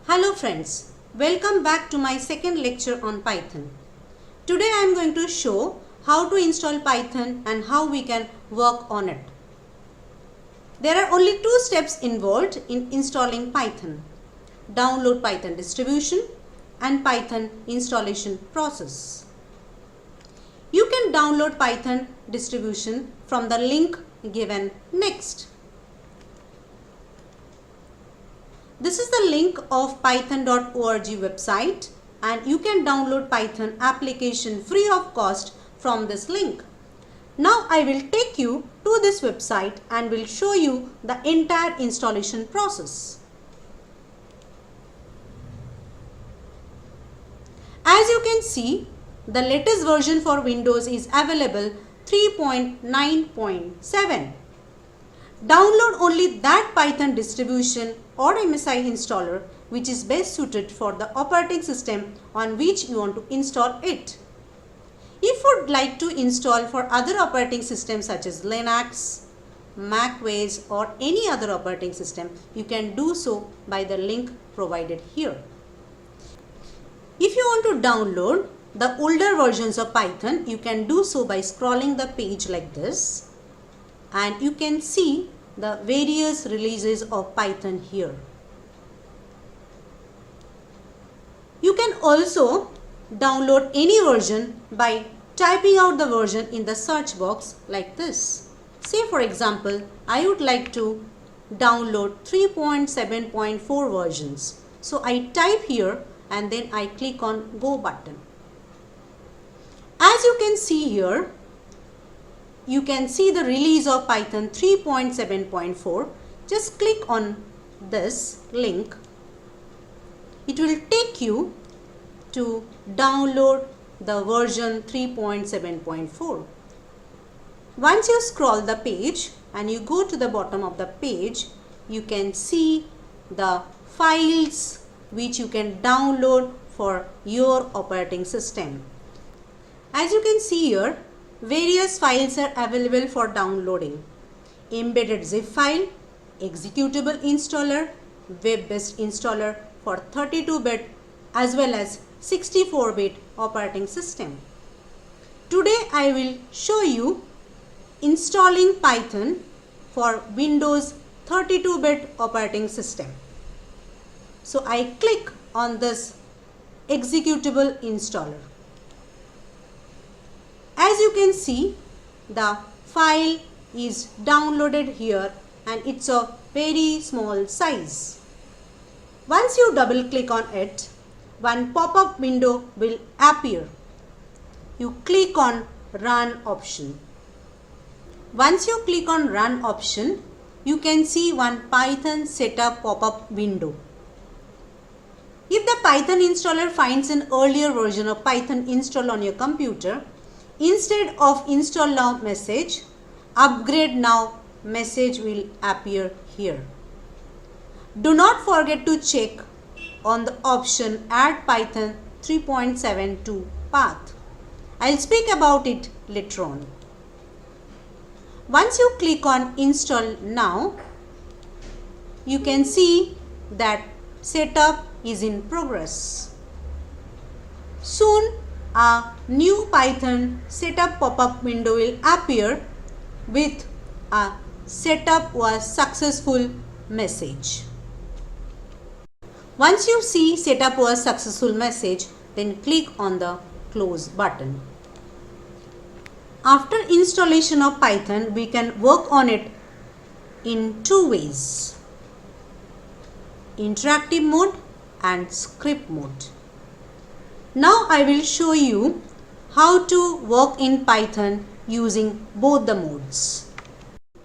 Hello friends, welcome back to my second lecture on Python. Today I am going to show how to install Python and how we can work on it. There are only two steps involved in installing Python: download Python distribution and Python installation process. You can download Python distribution from the link given next. This is the link of python.org website, and you can download Python application free of cost from this link. Now I will take you to this website and will show you the entire installation process. As you can see, the latest version for Windows is available 3.9.7. Download only that Python distribution or MSI installer which is best suited for the operating system on which you want to install it. If you would like to install for other operating systems such as Linux, macOS or any other operating system, you can do so by the link provided here. If you want to download the older versions of Python, you can do so by scrolling the page like this, and you can see the various releases of Python here. You can also download any version by typing out the version in the search box like this. Say for example, I would like to download 3.7.4 versions. So I type here and then I click on Go button. As you can see here, you can see the release of Python 3.7.4. Just click on this link. It will take you to download the version 3.7.4. Once you scroll the page and you go to the bottom of the page, you can see the files which you can download for your operating system. As you can see here, various files are available for downloading: embedded zip file, executable installer, web-based installer for 32-bit as well as 64-bit operating system. Today I will show you installing Python for Windows 32-bit operating system. So I click on this executable installer. As you can see, the file is downloaded here and it's of very small size. Once you double click on it, one pop-up window will appear. You click on Run option. Once you click on Run option, you can see one Python setup pop-up window. If the Python installer finds an earlier version of Python installed on your computer, instead of install now message, upgrade now message will appear here. Do not forget to check on the option Add Python 3.7 path. I'll speak about it later on. Once you click on Install Now, you can see that setup is in progress. Soon a new Python setup pop-up window will appear with a setup was successful message. Once you see setup was successful message, then click on the close button. After installation of Python, we can work on it in two ways: interactive mode and script mode. Now I will show you how to work in Python using both the modes.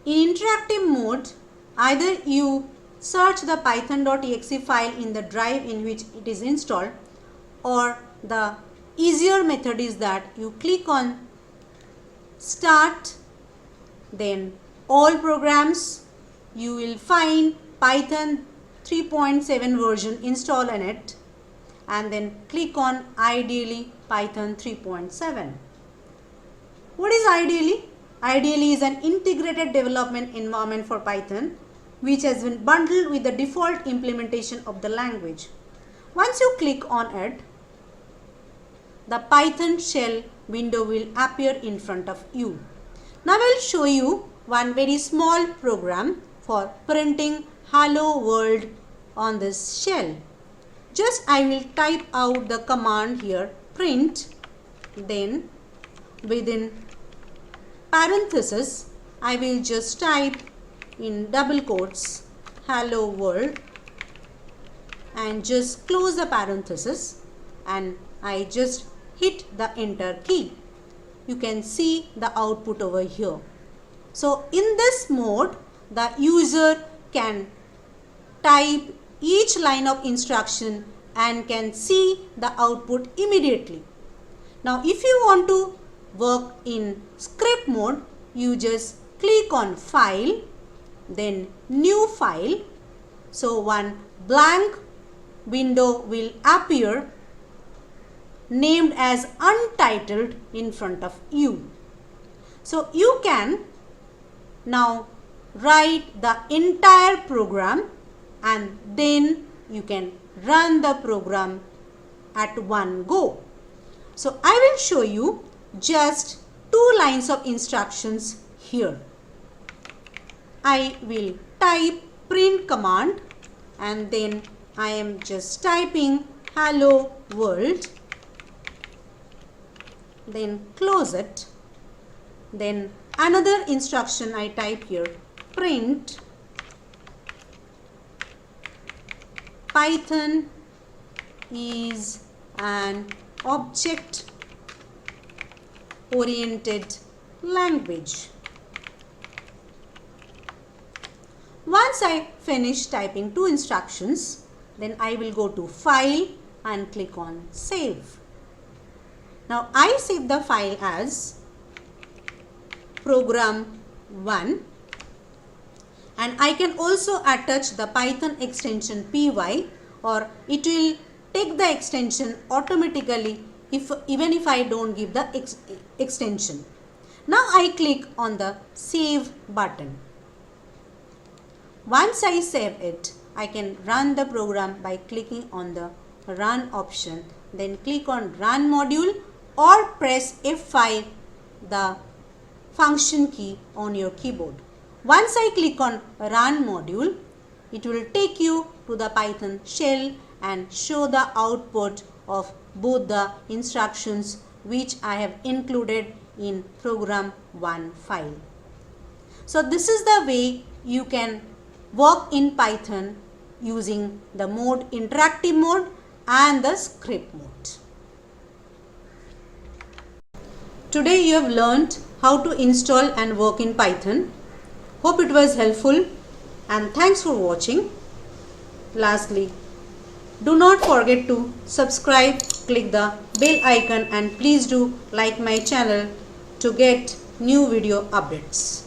In interactive mode, either you search the python.exe file in the drive in which it is installed, or the easier method is that you click on Start, then All Programs. You will find Python 3.7 version installed in it, and then click on Ideally Python 3.7. What is Ideally? Ideally is an integrated development environment for Python which has been bundled with the default implementation of the language. Once you click on it, the Python shell window will appear in front of you. Now I will show you one very small program for printing hello world on this shell. Just I will type out the command here, print, then within parenthesis I will just type in double quotes hello world and just close the parenthesis, and I just hit the enter key. You can see the output over here. So in this mode, the user can type each line of instruction and can see the output immediately. Now if you want to work in script mode, you just click on file, then new file. So one blank window will appear named as untitled in front of you. So you can now write the entire program and then you can run the program at one go. So I will show you just 2 lines of instructions here. I will type print command and then I am just typing hello world, then close it. Then another instruction I type here, print Python is an object oriented language. Once I finish typing 2 instructions, then I will go to file and click on save. Now I save the file as program 1, and I can also attach the Python extension py, or it will take the extension automatically even if I don't give the extension. Now I click on the save button. Once I save it, I can run the program by clicking on the run option, then click on run module or press F5, the function key on your keyboard. Once I click on run module, it will take you to the Python shell and show the output of both the instructions which I have included in program 1 file. So this is the way you can work in Python using the mode interactive mode and the script mode. Today you have learnt how to install and work in Python. Hope it was helpful and thanks for watching. Lastly, do not forget to subscribe, click the bell icon and please do like my channel to get new video updates.